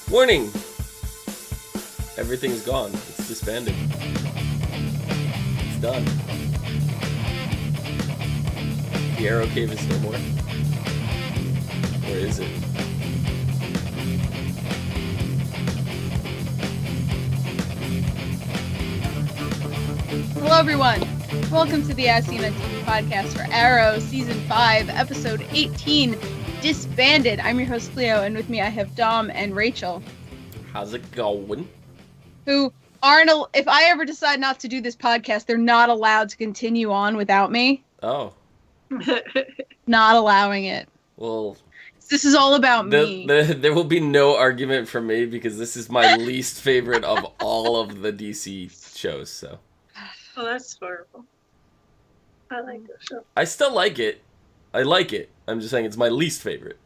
Warning! Everything's gone. It's disbanded. It's done. The Arrow Cave is no more. Or is it? Hello, everyone. Welcome to the As Seen on TV podcast for Arrow Season 5, Episode 18, Disbanded. I'm your host, Clio, and with me I have Dom and Rachel. How's it going? Who aren't, if I ever decide not to do this podcast, they're not allowed to continue on without me. Oh. Not allowing it. Well, this is all about me. There will be no argument from me because this is my least favorite of all of the DC shows, so. Oh, that's horrible. I like this show. I still like it. I like it. I'm just saying it's my least favorite.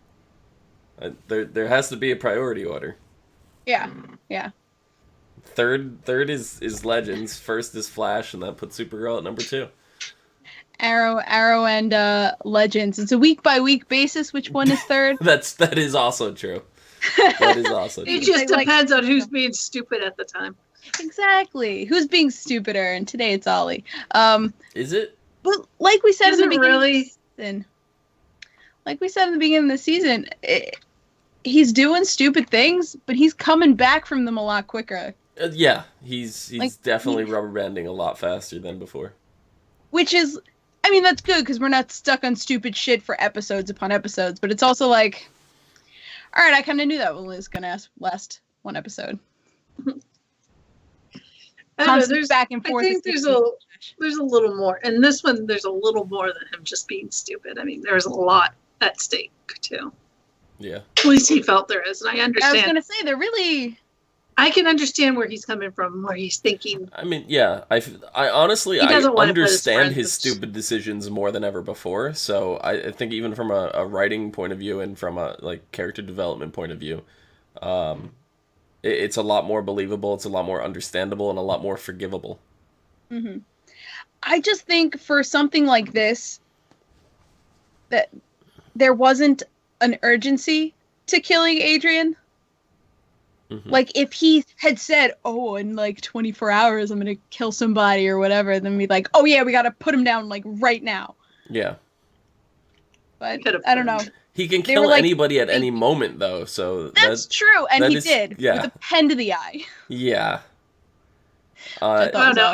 There has to be a priority order. Yeah. Third is Legends. First is Flash, and that puts Supergirl at number 2. Arrow, and Legends. It's a week-by-week basis. Which one is third? That is also true. That is also true. It just depends on who's being stupid at the time. Exactly. Who's being stupider? And today it's Ollie. Is it? But like we said in the beginning really? of the season, he's doing stupid things, but he's coming back from them a lot quicker. Yeah, he's definitely rubber banding a lot faster than before. Which is, I mean, that's good because we're not stuck on stupid shit for episodes upon episodes. But it's also like, all right, I kind of knew that one was gonna last one episode. I don't know, Constant back and forth. I think there's a little more. In this one, there's a little more than him just being stupid. I mean, there's a lot at stake, too. Yeah. At least he felt there is, and I understand. I was going to say, they're really... I can understand where he's coming from, where he's thinking. I mean, yeah, I honestly, I understand his stupid decisions more than ever before, so I think even from a writing point of view and from a, like, character development point of view, it's a lot more believable, it's a lot more understandable, and a lot more forgivable. Mm-hmm. I just think for something like this, that there wasn't an urgency to killing Adrian. Mm-hmm. Like, if he had said, oh, in, like, 24 hours, I'm gonna kill somebody or whatever, then we'd like, oh, yeah, we gotta put him down, like, right now. Yeah. But, I don't know. He can kill anybody at any moment, though, so... That's true, and he did, with a pen to the eye. Yeah. I don't know,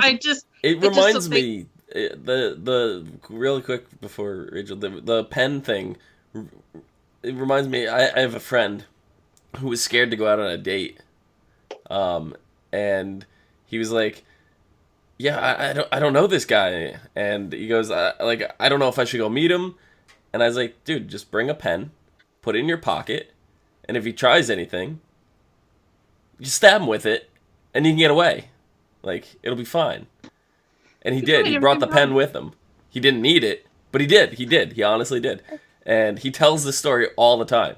It reminds me, the really quick before Rachel, the pen thing, it reminds me, I have a friend who was scared to go out on a date, and he was like, yeah, I don't know this guy, and he goes, I don't know if I should go meet him, and I was like, dude, just bring a pen, put it in your pocket, and if he tries anything, just stab him with it, and you can get away. Like, it'll be fine. And he did. He brought the pen with him. He didn't need it, but he did. He honestly did. And he tells this story all the time.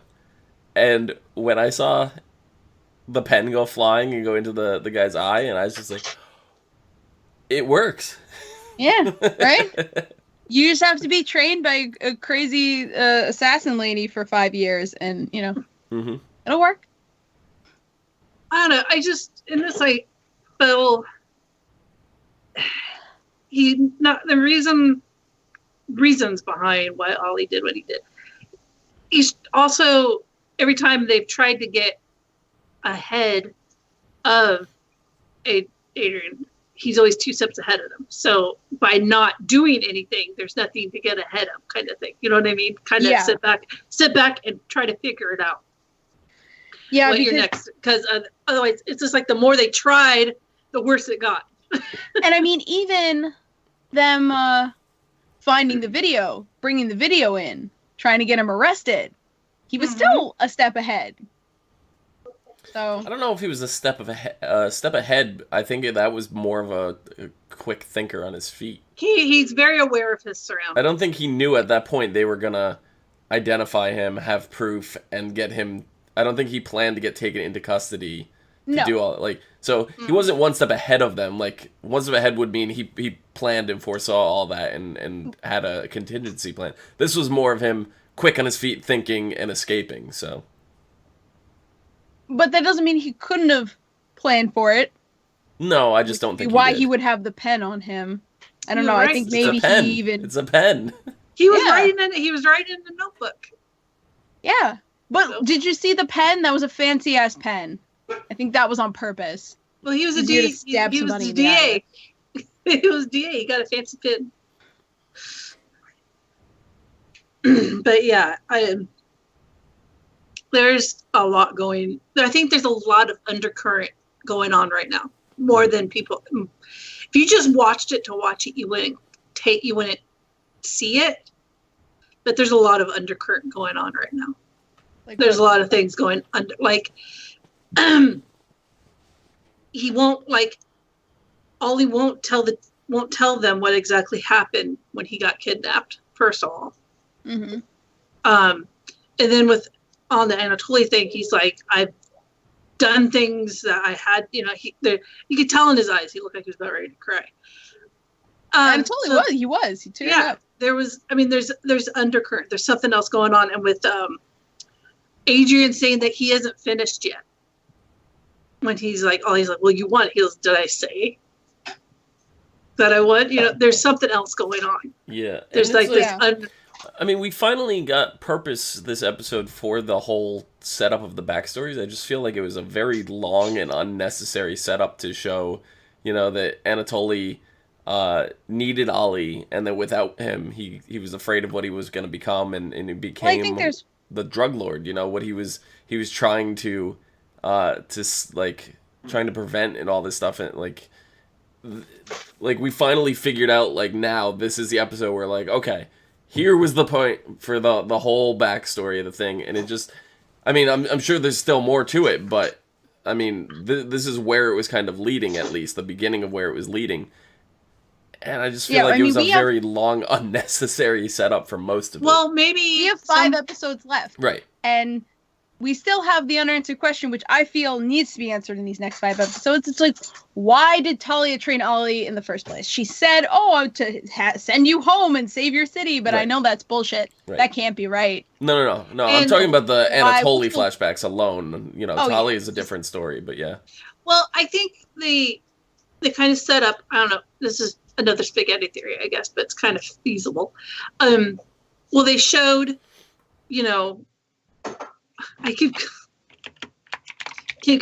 And when I saw the pen go flying and go into the guy's eye, and I was just like, it works. Yeah, right? You just have to be trained by a crazy assassin lady for 5 years, and, mm-hmm. It'll work. I don't know. In this, I feel reasons behind why Ollie did what he did. He's also, every time they've tried to get ahead of Adrian, he's always 2 steps ahead of them. So by not doing anything, there's nothing to get ahead of, kind of thing. You know what I mean? Kind of sit back and try to figure it out. Yeah, because otherwise it's just like the more they tried, the worse it got. And I mean, even them finding the video, bringing the video in, trying to get him arrested, he was still a step ahead. So I don't know if he was a step ahead. I think that was more of a quick thinker on his feet. He's very aware of his surroundings. I don't think he knew at that point they were gonna identify him, have proof, and get him. I don't think he planned to get taken into custody to do all so he wasn't one step ahead of them. Like, one step ahead would mean he planned and foresaw all that and had a contingency plan. This was more of him quick on his feet, thinking and escaping. So But that doesn't mean he couldn't have planned for it. No, I just don't think why he did. he would have the pen on him. I don't You're know. right. I think It's maybe a pen. he even. It's a pen. He was Yeah. writing in a notebook. Yeah. But So- did you see the pen? That was a fancy ass pen. I think that was on purpose. Well, he was a He's here to DA. stab He was somebody the in the eye. DA. He was DA. He got a fancy pin. But yeah, there's a lot going. I think there's a lot of undercurrent going on right now, more than people. If you just watched it to watch it, you wouldn't see it. But there's a lot of undercurrent going on right now. Like, There's a lot of things going under, like, he won't Ollie won't tell them what exactly happened when he got kidnapped. First of all, Mm-hmm. and then on the Anatoly thing, he's like, I've done things that I had, you could tell in his eyes, he looked like he was about ready to cry. And totally he was. He teared up. There's undercurrent. There's something else going on, and with Adrian saying that he hasn't finished yet. When he's like, well, you won. He goes, did I say that I won? There's something else going on. Yeah. There's like this. I mean, we finally got purpose this episode for the whole setup of the backstories. I just feel like it was a very long and unnecessary setup to show, that Anatoly needed Ollie, and that without him, he was afraid of what he was going to become, and he became Well, I think there's the drug lord. What he was trying to trying to prevent and all this stuff, and like we finally figured out, like, now this is the episode where, like, okay, here was the point for the whole backstory of the thing, and it just, I mean, I'm sure there's still more to it, but I mean, this is where it was kind of leading, at least the beginning of where it was leading, and I just feel it was a very long, unnecessary setup for most of it. Well, maybe we have 5 episodes left, right? And we still have the unanswered question, which I feel needs to be answered in these next 5 episodes. It's like, why did Talia train Ollie in the first place? She said, I'm to send you home and save your city, but I know that's bullshit. Right. That can't be right. No. I'm talking about the Anatoly flashbacks alone. Talia is a different story, but yeah. Well, I think they kind of set up, I don't know, this is another spaghetti theory, I guess, but it's kind of feasible. Well, they showed, I keep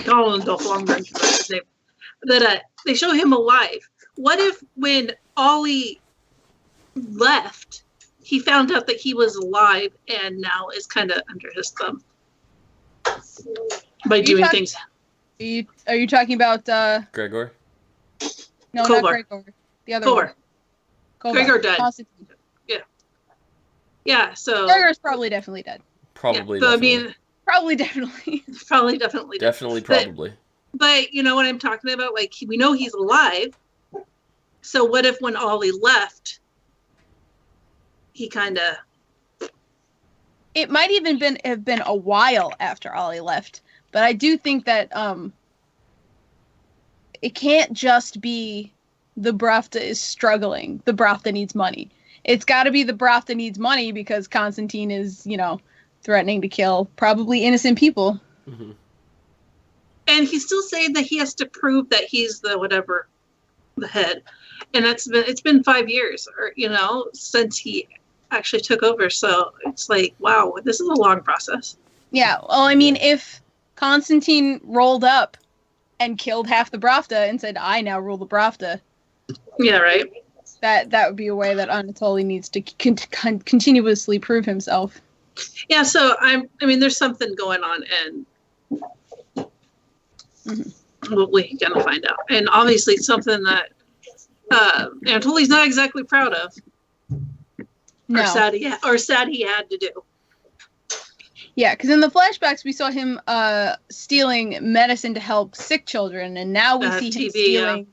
calling him Dolph Lundgren because that's his name. That they show him alive. What if when Ollie left, he found out that he was alive and now is kind of under his thumb by doing things? Are you talking about Gregor? No, Kovar. not Gregor. The other Kovar. one. Gregor died. Constantine. Yeah. So Gregor's probably definitely dead. Probably. So Definitely. I mean, Probably definitely. definitely. Definitely, probably. But you know what I'm talking about? Like, we know he's alive. So what if when Ollie left, he kind of... It might even have been a while after Ollie left, but I do think that it can't just be the Bravta is struggling. The Bravta needs money. It's got to be the Bravta needs money because Constantine is, threatening to kill probably innocent people. Mm-hmm. And he's still saying that he has to prove that he's the head. And it's been 5 years, since he actually took over. So it's like, wow, this is a long process. Yeah. Well, I mean, if Constantine rolled up and killed half the Bravta and said, I now rule the Bravta. Yeah, right. That would be a way that Anatoly needs to continuously prove himself. Yeah, so there's something going on, and we're gonna find out. And obviously, it's something that Anatoly's not exactly proud of, No. or sad he had to do. Yeah, because in the flashbacks we saw him stealing medicine to help sick children, and now we see him stealing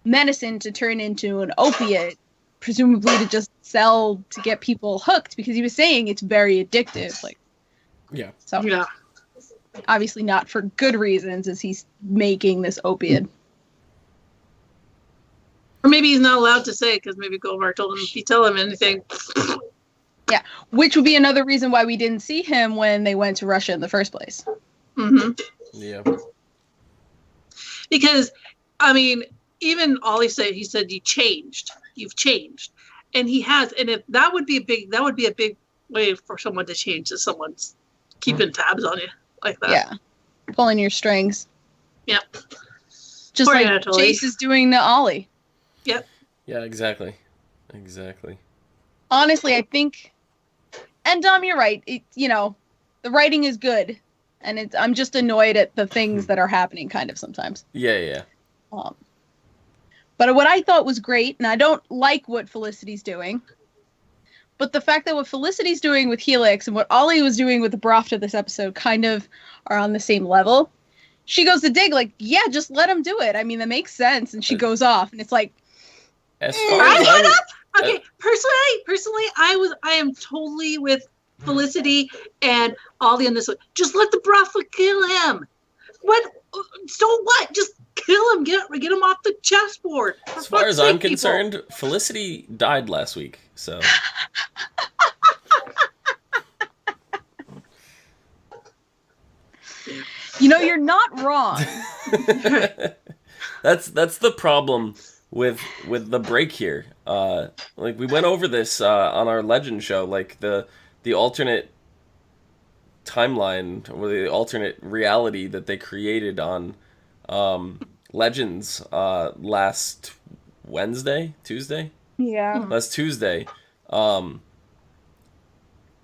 medicine to turn into an opiate, presumably to just sell to get people hooked, because he was saying it's very addictive. So obviously not for good reasons as he's making this opiate. Or maybe he's not allowed to say because maybe Govar told him if you tell him anything. Yeah, which would be another reason why we didn't see him when they went to Russia in the first place. Mm-hmm. Yeah. Because, I mean, even Ollie said, he said, you've changed. And he has. And if that would be a big way for someone to change, if someone's keeping tabs on you like that. Yeah. Pulling your strings. Yep. Just Poor like Anatoly. Chase is doing to Ollie. Yep. Yeah, exactly. Exactly. Honestly, I think, and Dom, you're right. The writing is good, and I'm just annoyed at the things that are happening kind of sometimes. Yeah. But what I thought was great, and I don't like what Felicity's doing, but the fact that what Felicity's doing with Helix and what Ollie was doing with the Brofta this episode kind of are on the same level. She goes to dig, like, yeah, just let him do it. I mean, that makes sense. And she goes off, and it's like, As far as I'm, Okay, personally, I am totally with Felicity and Ollie on this one. Just let the Broffa kill him. What? So what? Just kill him. Get him off the chessboard. as far as I'm concerned, Felicity died last week, so. you're not wrong. That's the problem with the break here. Like we went over this on our Legend show, like the alternate timeline or the alternate reality that they created on Legends last Tuesday. Yeah. Last Tuesday, kind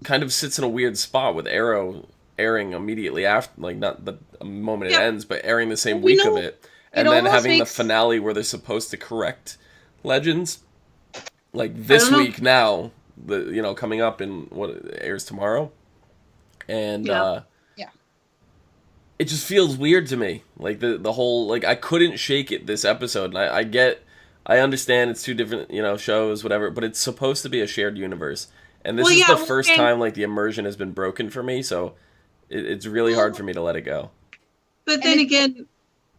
of sits in a weird spot with Arrow airing immediately after, like not the moment it ends, but airing the same week of it, and then having the finale where they're supposed to correct Legends, like this week now, coming up in what airs tomorrow, and it just feels weird to me, like the whole, like I couldn't shake it this episode, and I understand it's two different shows, whatever, but it's supposed to be a shared universe, and this is the first time like the immersion has been broken for me, so it's really hard for me to let it go. But then again,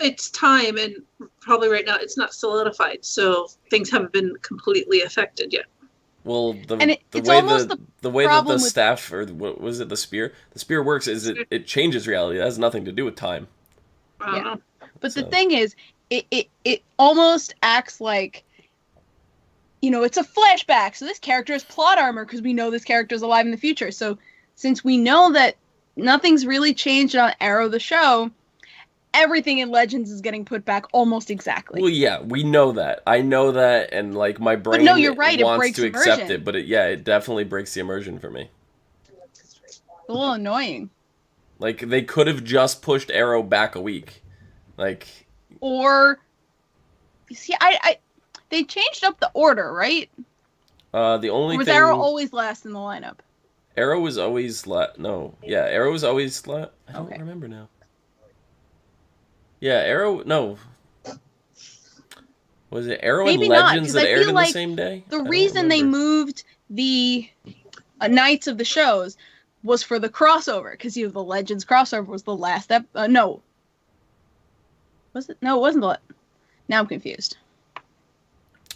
it's time, and probably right now it's not solidified, so things haven't been completely affected yet. Well, the way that the staff, or what was it, the spear works is it changes reality. It has nothing to do with time. Yeah, but the thing is, it almost acts like, it's a flashback. So this character has plot armor because we know this character is alive in the future. So since we know that nothing's really changed on Arrow the show, everything in Legends is getting put back almost exactly. Well, yeah, we know that. I know that, and like my brain you're right, wants to accept it, but it definitely breaks the immersion for me. It's a little annoying. Like they could have just pushed Arrow back a week, like. Or, you see, they changed up the order, right? The only or was thing. Arrow always last in the lineup? Arrow was always no. Yeah, Arrow was always I don't remember now. Yeah, Arrow. No. Was it Arrow and Legends that aired in the same day? The reason they moved the nights of the shows was for the crossover, because the Legends crossover was the last no. Was it? No, it wasn't now I'm confused.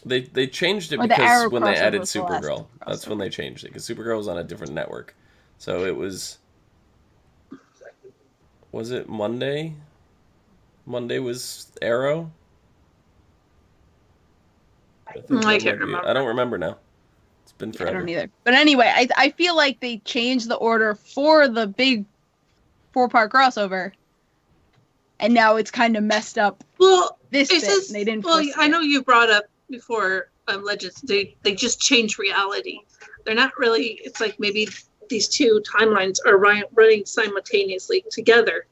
They changed it because when they added Supergirl. That's when they changed it, because Supergirl was on a different network. So it was... Was it Monday? Monday was Arrow? I can't remember. I don't remember now. It's been forever. I don't either. But anyway, I feel like they changed the order for the big 4-part crossover. And now it's kind of messed up. Well, this bit, and they didn't. Well, I know you brought up before Legends. They just changed reality. They're not really. It's like maybe these two timelines are running simultaneously together.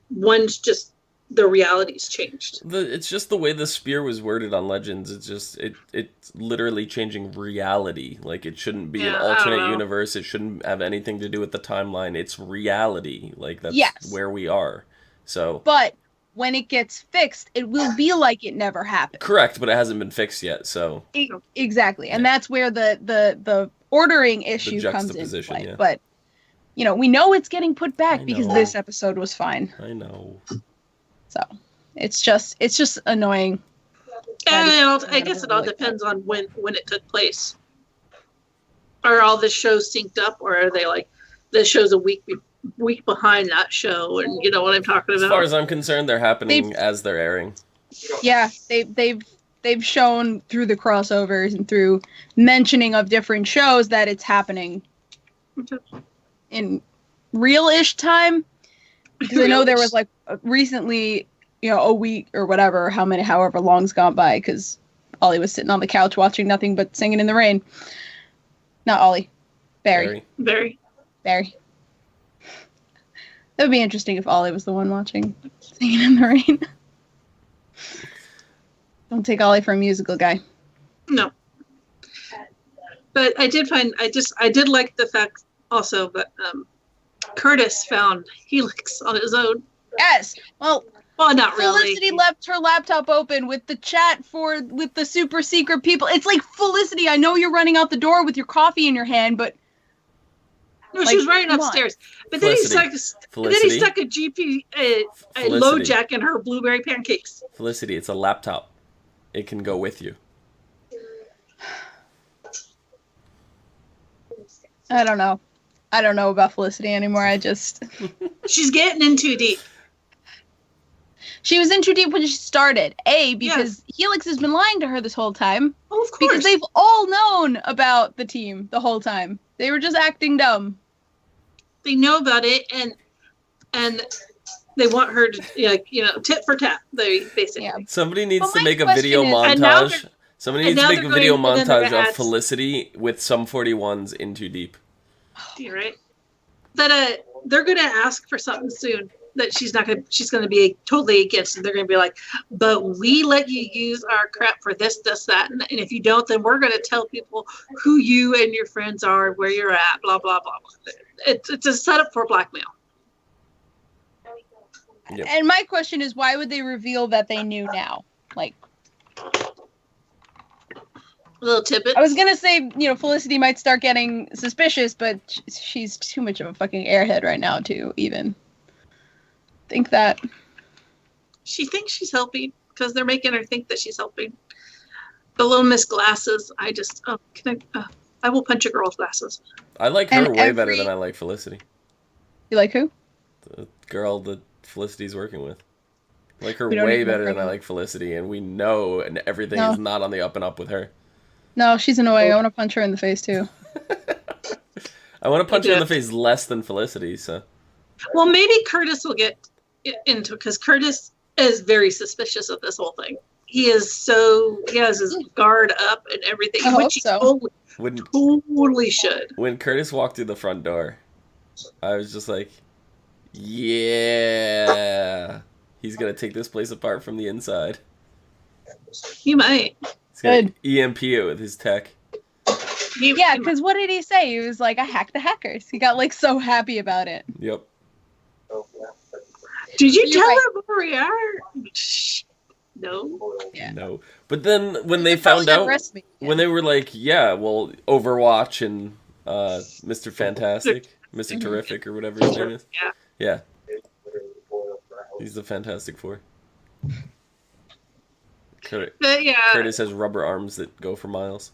One's just the reality's changed. It's just the way the spear was worded on Legends. It's just it's literally changing reality. Like it shouldn't be an alternate universe. It shouldn't have anything to do with the timeline. It's reality. Like that's where we are. So, but when it gets fixed, it will be like it never happened. Correct, but it hasn't been fixed yet. So exactly, and that's where the ordering issue comes into play. Yeah. But we know it's getting put back because this episode was fine. I know. So it's just annoying. And I guess it all depends on when it took place. Are all the shows synced up, or are they like the show's a week week behind that show, and you know what I'm talking As about. far as I'm concerned, they're happening as they're airing. Yeah, they've shown through the crossovers and through mentioning of different shows that it's happening in real-ish time. Because I know there was like recently, a week or whatever, however long's gone by, because Ollie was sitting on the couch watching nothing but Singing in the Rain. Not Ollie, Barry. Very. Barry. That would be interesting if Ollie was the one watching Singing in the Rain. Don't take Ollie for a musical guy. No. But I did like the fact also that Curtis found Helix on his own. Yes. Well, not really. Felicity left her laptop open with the chat with the super secret people. It's like, Felicity, I know you're running out the door with your coffee in your hand, but no, she was running upstairs. But then he stuck a a low jack in her blueberry pancakes. Felicity, it's a laptop. It can go with you. I don't know. I don't know about Felicity anymore. She's getting in too deep. She was in too deep when she started. Because Helix has been lying to her this whole time. Oh, of course. Because they've all known about the team the whole time. They were just acting dumb. They know about it, and they want her to, tit for tat. They basically. Yeah. Somebody needs to make a video montage. Somebody needs to make a video montage of Felicity with some 41s in too deep. You're right. That they're gonna ask for something soon that she's gonna be totally against, and they're gonna be like, but we let you use our crap for this, that, and if you don't, then we're gonna tell people who you and your friends are, where you're at, blah blah blah. It's a setup for blackmail. Yep. And my question is, why would they reveal that they knew now? Like, a little tidbit. I was gonna say, Felicity might start getting suspicious, but she's too much of a fucking airhead right now to even think that. She thinks she's helping because they're making her think that she's helping. The little Miss Glasses, I will punch a girl with glasses. I like her way better than I like Felicity. You like who? The girl that Felicity's working with. I like her way better than I like Felicity, and we know and everything is not on the up and up with her. No, she's annoying. I want to punch her in the face, too. I want to punch her in the face less than Felicity, so. Well, maybe Curtis will get into it, because Curtis is very suspicious of this whole thing. He has his guard up and everything, which he totally should. When Curtis walked through the front door, I was just like, yeah, he's going to take this place apart from the inside. He might. He's going to EMP it with his tech. Yeah, because what did he say? He was like, I hacked the hackers. He got, so happy about it. Yep. Did you tell her where we are? No. Yeah. No. But then when they found out, when they were like, yeah, well, Overwatch and Mr. Fantastic, Mr. Terrific, or whatever his name is. Yeah. He's the Fantastic Four. Curtis has rubber arms that go for miles.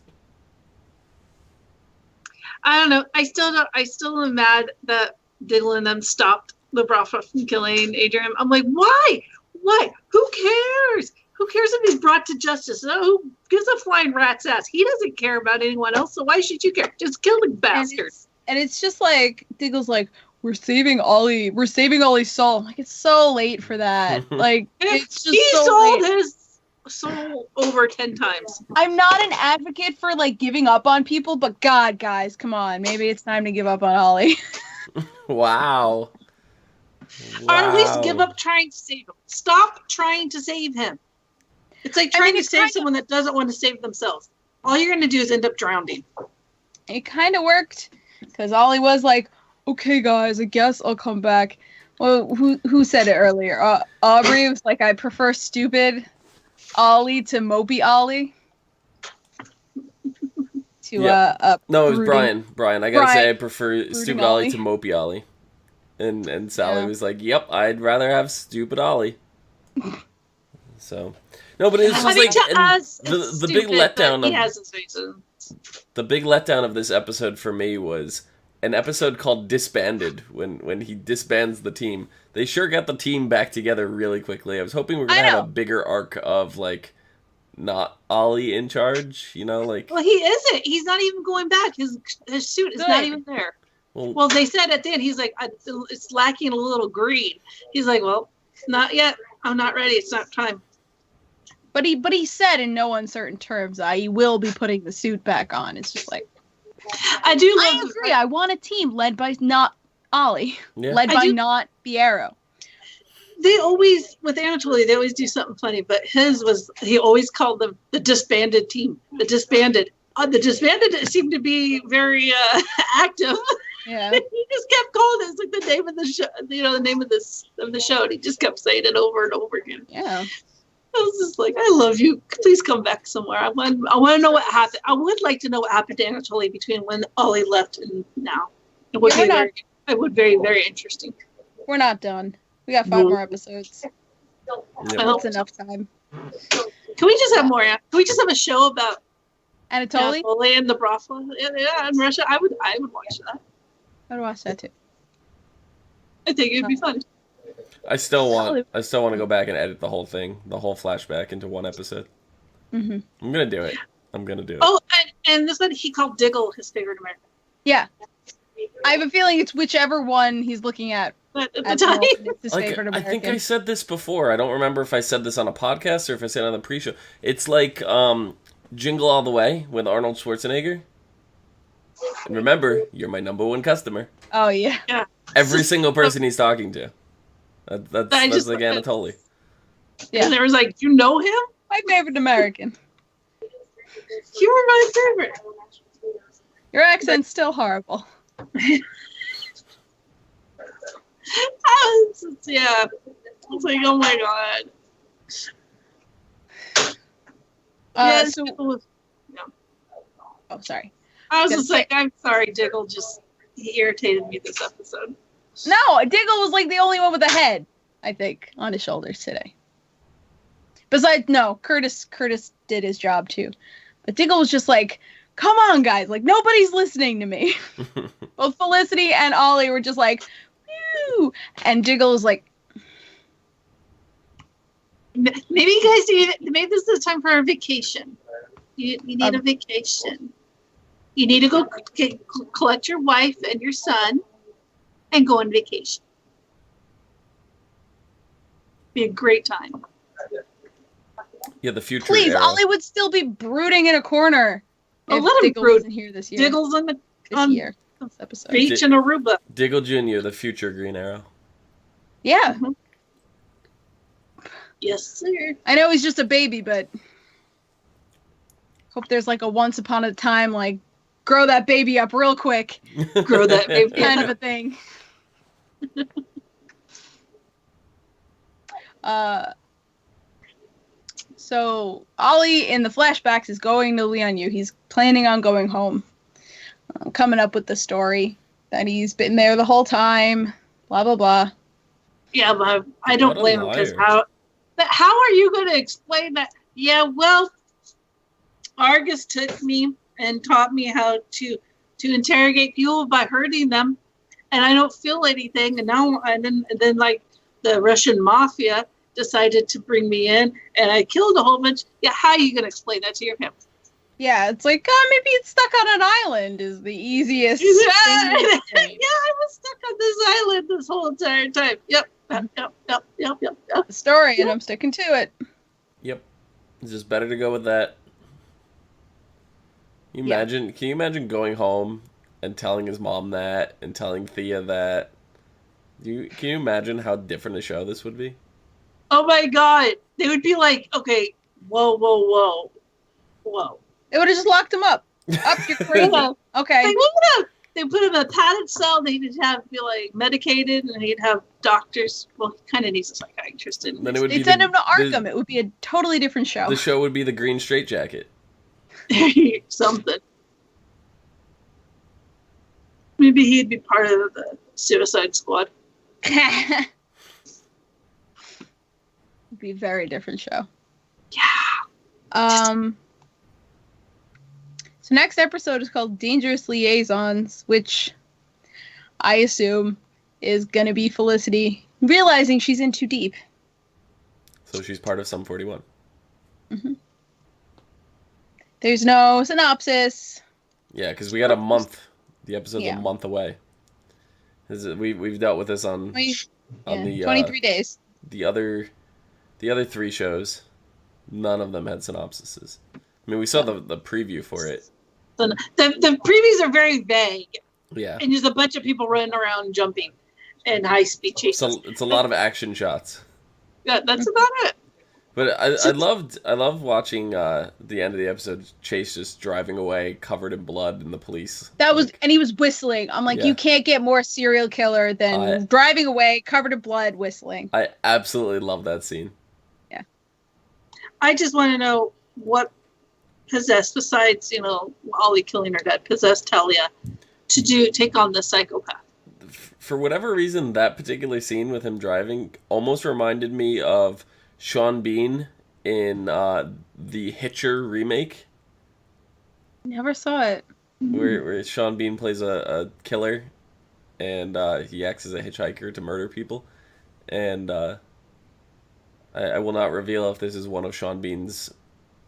I don't know. I still am mad that Diggle and them stopped the Brafa from killing Adrian. I'm like, why? Why? Who cares? Who cares if he's brought to justice? No, who gives a flying rat's ass? He doesn't care about anyone else, so why should you care? Just kill the bastard. And it's just like, Diggle's like, we're saving Ollie. We're saving Ollie's soul. I'm like, it's so late for that. It's just he so sold late. his soul over 10 times. I'm not an advocate for, giving up on people, but God, guys, come on. Maybe it's time to give up on Ollie. Wow. Or at least give up trying to save him. Stop trying to save him. It's like trying to save someone that doesn't want to save themselves. All you're going to do is end up drowning. It kind of worked, because Ollie was like, okay, guys, I guess I'll come back. Well, who said it earlier? Aubrey was like, I prefer stupid Ollie to mopey Ollie. No, it was Brian. I gotta say, I prefer stupid Ollie to mopey Ollie. And Sally was like, yep, I'd rather have stupid Ollie. So, no, but it's just the big letdown of the big letdown of this episode for me was an episode called Disbanded when he disbands the team. They sure got the team back together really quickly. I was hoping we are gonna I have a know. bigger arc of like not Ollie in charge, like Well, he isn't. He's not even going back. His suit is not Good. even there. well, Well, they said at the end, he's like, it's lacking a little green. He's like, well, not yet. I'm not ready. It's not time. But he said in no uncertain terms that he will be putting the suit back on. It's just like, I do love I agree. I want a team led by not Ollie, yeah. led I by do- not Fiero. They always, with Anatoly, they always do something funny, but his was, he always called them the disbanded team. The disbanded. The disbanded seemed to be very active. Yeah. He just kept calling it. It's like the name of the show, the name of the show, and he just kept saying it over and over again. Yeah. I was just like, I love you. Please come back somewhere. I want to know what happened. I would like to know what happened to Anatoly between when Ollie left and now. It would Yeah, be very interesting. We're not done. We got 5 more episodes. Yep. That's enough time. Can we just have more? Can we just have a show about Anatoly? Anatoly and the brothel? Yeah, in Russia. I would watch that. I'd watch that too. I think it'd be fun. I still want to go back and edit the whole thing, the whole flashback into one episode. Mm-hmm. I'm gonna do it. I'm gonna do it. Oh, and this one he called Diggle his favorite American. Yeah. I have a feeling it's whichever one he's looking at But at the at the time, moment. It's his Like, favorite I American. think I said this before. I don't remember if I said this on a podcast or if I said it on the pre-show. It's like Jingle All the Way with Arnold Schwarzenegger. And remember, you're my number one customer. Oh, yeah. Every single person he's talking to. That's just- like Anatoly. Yeah. and there was like, you know him? My favorite American. You were my favorite. Your accent's still horrible. Yeah. It's like, oh my god. Yes. So, oh, sorry. I was Gonna just like, I'm sorry, Diggle. Just he irritated me this episode. No, Diggle was like the only one with a head, I think, on his shoulders today. Besides, no, Curtis did his job too. But Diggle was just like, come on, guys, like nobody's listening to me. Both Felicity and Ollie were just like, whew. And Diggle was like, Maybe you guys need. Maybe this is time for a vacation. You need a vacation. You need to go collect your wife and your son, and go on vacation. Be a great time. Yeah, the future. please, era. Ollie would still be brooding in a corner Oh, if let him Diggle brood. wasn't here this year. Diggle's on the this year. This episode. beach in Aruba. Diggle Jr., the future Green Arrow. Yeah. Yes, sir. I know he's just a baby, but hope there's like a once upon a time, like, grow that baby up real quick Grow that baby. kind of a thing. So Ollie in the flashbacks is going to Lianyu. He's planning on going home, coming up with the story that he's been there the whole time. Blah blah blah. Yeah, but I don't What a blame him because liar. how are you going to explain that? Yeah, well, Argus took me and taught me how to interrogate people by hurting them, and I don't feel anything. And now and then like the Russian mafia decided to bring me in, and I killed a whole bunch. Yeah, how are you going to explain that to your family? Yeah, it's like maybe it's stuck on an island is the easiest Yeah, thing to yeah, explain. I was stuck on this island this whole entire time. Yep. The story, and I'm sticking to it. Yep. It's just better to go with that. Can you imagine going home and telling his mom that and telling Thea that? Can you imagine how different a show this would be? Oh my god. They would be like, okay, whoa. It would have just locked him up. Up, you're crazy. Yeah. Okay. They put him in a padded cell. They'd be like medicated, and he'd have doctors. Well, he kind of needs a psychiatrist. And Then it would They'd be send him to Arkham. It would be a totally different show. The show would be the Green Straitjacket. something. Maybe he'd be part of the Suicide Squad. It'd be a very different show. Yeah. So next episode is called Dangerous Liaisons, which I assume, is gonna be Felicity realizing she's in too deep. So she's part of Sum 41. Mm-hmm. There's no synopsis. Yeah, because we got a month. The episode's Yeah. a month away. We've dealt with this on the 23 days. the other 3 shows. None of them had synopsises. I mean, we saw the preview for it. The previews are very vague. Yeah. And there's a bunch of people running around jumping and high speed chases. So it's a lot of action shots. Yeah, that's about it. But I loved watching the end of the episode. Chase just driving away, covered in blood, and the police. And he was whistling. I'm like, Yeah. You can't get more serial killer than driving away, covered in blood, whistling. I absolutely love that scene. Yeah. I just want to know what possessed, besides Ollie killing her dad, possessed Talia to take on the psychopath. For whatever reason, that particular scene with him driving almost reminded me of Sean Bean in the Hitcher remake. Never saw it. Where Sean Bean plays a killer, and he acts as a hitchhiker to murder people. And I will not reveal if this is one of Sean Bean's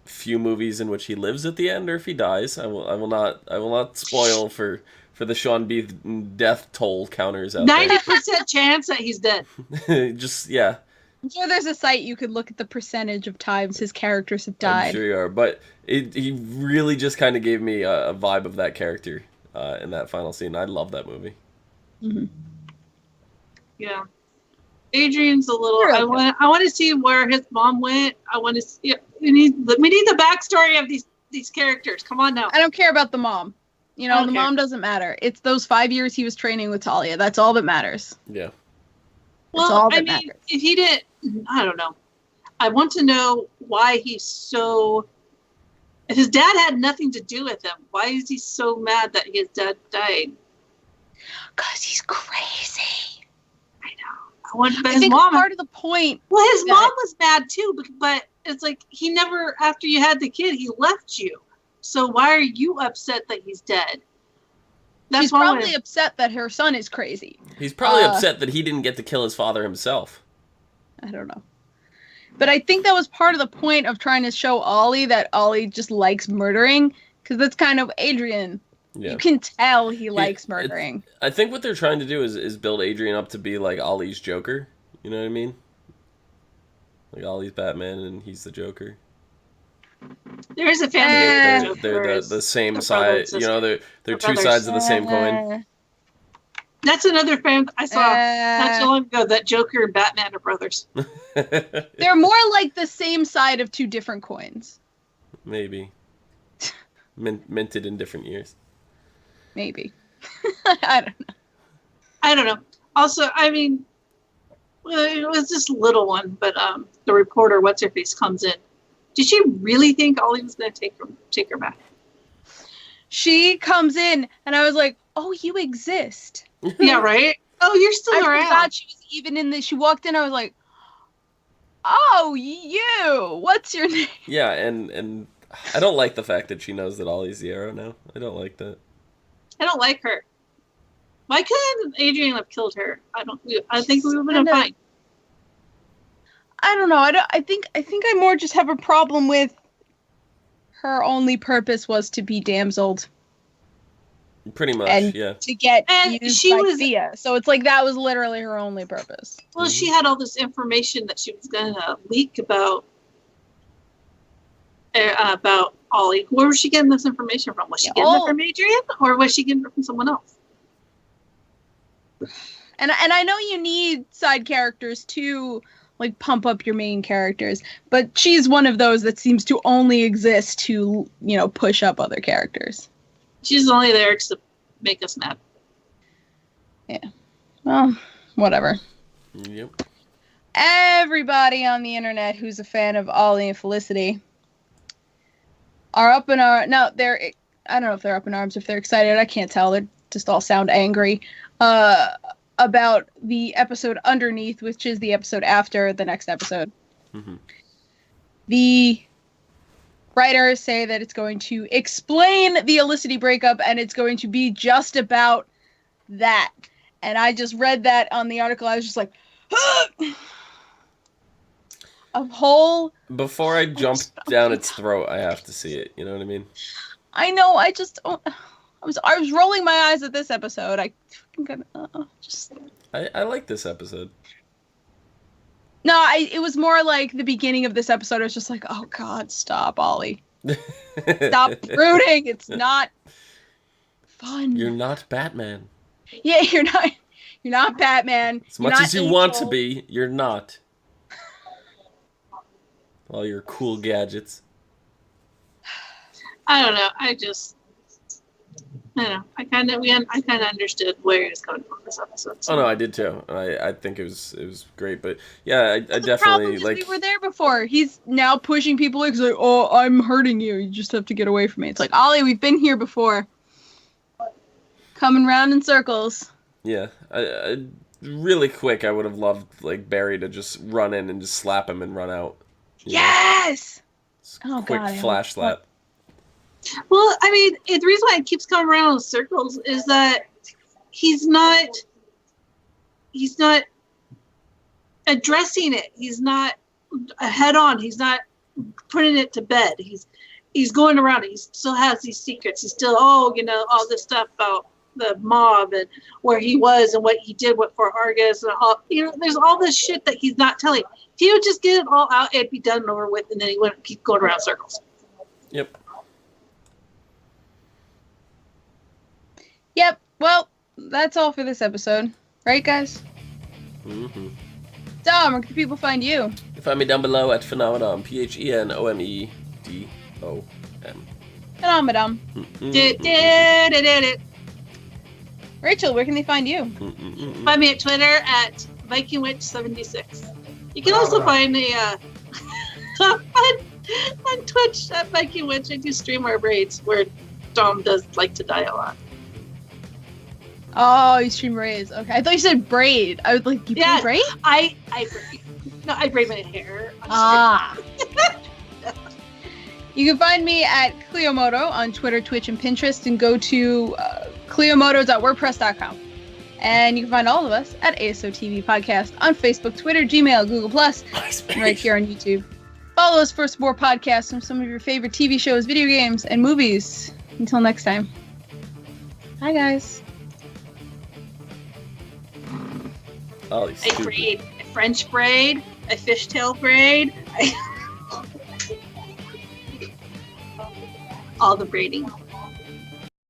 few movies in which he lives at the end, or if he dies. I will not spoil for the Sean Bean death toll counters out 90% chance that he's dead. there. Just yeah. I'm sure there's a site you could look at the percentage of times his characters have died. I'm sure you are, but he really just kind of gave me a vibe of that character in that final scene. I love that movie. Mm-hmm. Yeah, Adrian's a little. I want to see where his mom went. I want to see. We need the backstory of these characters. Come on now. I don't care about the mom. The mom doesn't matter. It's those 5 years he was training with Talia. That's all that matters. Yeah. Well, I mean, if he didn't, I don't know. I want to know why he's so. If his dad had nothing to do with him, why is he so mad that his dad died? Because he's crazy. I know. But I his think mom. part of the point. Well, his mom was mad too, but it's like he never, after you had the kid, he left you. So why are you upset that he's dead? She's probably upset that her son is crazy. He's probably upset that he didn't get to kill his father himself. I don't know. But I think that was part of the point of trying to show Ollie that Ollie just likes murdering. Because that's kind of Adrian. Yeah. You can tell he likes murdering. I think what they're trying to do is build Adrian up to be like Ollie's Joker. You know what I mean? Like Ollie's Batman and he's the Joker. There is a family. They're the same side. They're two sides of the same coin. That's another fan I saw not too long ago. That Joker and Batman are brothers. They're more like the same side of two different coins. Maybe. Minted in different years. Maybe. I don't know. Also, I mean, it was just a little one, but the reporter, what's her face, comes in. Did she really think Ollie was going to take her back? She comes in, and I was like, "Oh, you exist." Yeah, right. Oh, you're still around. I forgot she was even in the. She walked in. I was like, "Oh, you. What's your name?" Yeah, and I don't like the fact that she knows that Ollie's the Arrow now. I don't like that. I don't like her. Why couldn't Adrian have killed her? I think we would have been fine. I don't know. I think I more just have a problem with her only purpose was to be damseled. Pretty much, and yeah. To get used by Thea. So it's like that was literally her only purpose. Well, she had all this information that she was going to leak about Ollie. Where was she getting this information from? Was she getting it from Adrian, or was she getting it from someone else? And I know you need side characters to like pump up your main characters, but she's one of those that seems to only exist to push up other characters. She's only there to make us mad. Yeah. Well, whatever. Yep. Everybody on the internet who's a fan of Ollie and Felicity are up in arms. No, I don't know if they're up in arms, if they're excited. I can't tell. They just all sound angry about the episode underneath, which is the episode after the next episode. Mm-hmm. The writers say that it's going to explain the Felicity breakup, and it's going to be just about that. And I just read that on the article. I was just like, a whole. Before I jump down its throat, I have to see it. You know what I mean? I know. I was rolling my eyes at this episode. I fucking just. I like this episode. No, it was more like the beginning of this episode. I was just like, oh God, stop, Ollie. Stop brooding. It's not fun. You're not Batman. Yeah, you're not Batman. As much as you want to be, you're not. All your cool gadgets. I don't know. I don't know. I kind of understood where he was coming from this episode. So. Oh no, I did too. I think it was great, but yeah, I the definitely problem is like. We were there before. He's now pushing people. He's like, oh, I'm hurting you. You just have to get away from me. It's like, Ollie, we've been here before. Coming round in circles. Yeah, I really quick. I would have loved like Barry to just run in and just slap him and run out. Yes. Oh quick God, flash slap. Well, I mean, the reason why it keeps coming around in circles is that he's not addressing it. He's not head on. He's not putting it to bed. He's going around it. He still has these secrets. He's still, all this stuff about the mob and where he was and what he did for Argus and all. There's all this shit that he's not telling. If he would just get it all out, it'd be done and over with, and then he wouldn't keep going around circles. Yep. Yep. Well, that's all for this episode, right, guys? Mm-hmm. Dom, where can people find you? You can find me down below at Phenomenon, PHENOMEDOM. And I'm Madame. Rachel, where can they find you? Find me at Twitter at VikingWitch76. You can also find me on Twitch at VikingWitch. I do stream our raids where Dom does like to die a lot. Oh, you stream braids. Okay, I thought you said braid. I was like, you play braid? I braid. No, I braid my hair. You can find me at Cliomoto on Twitter, Twitch, and Pinterest, and go to cliomoto.wordpress.com. And you can find all of us at ASO TV Podcast on Facebook, Twitter, Gmail, Google+, and right here on YouTube. Follow us for some more podcasts from some of your favorite TV shows, video games, and movies. Until next time. Hi, guys. Oh, I braid a French braid, a fishtail braid, all the braiding.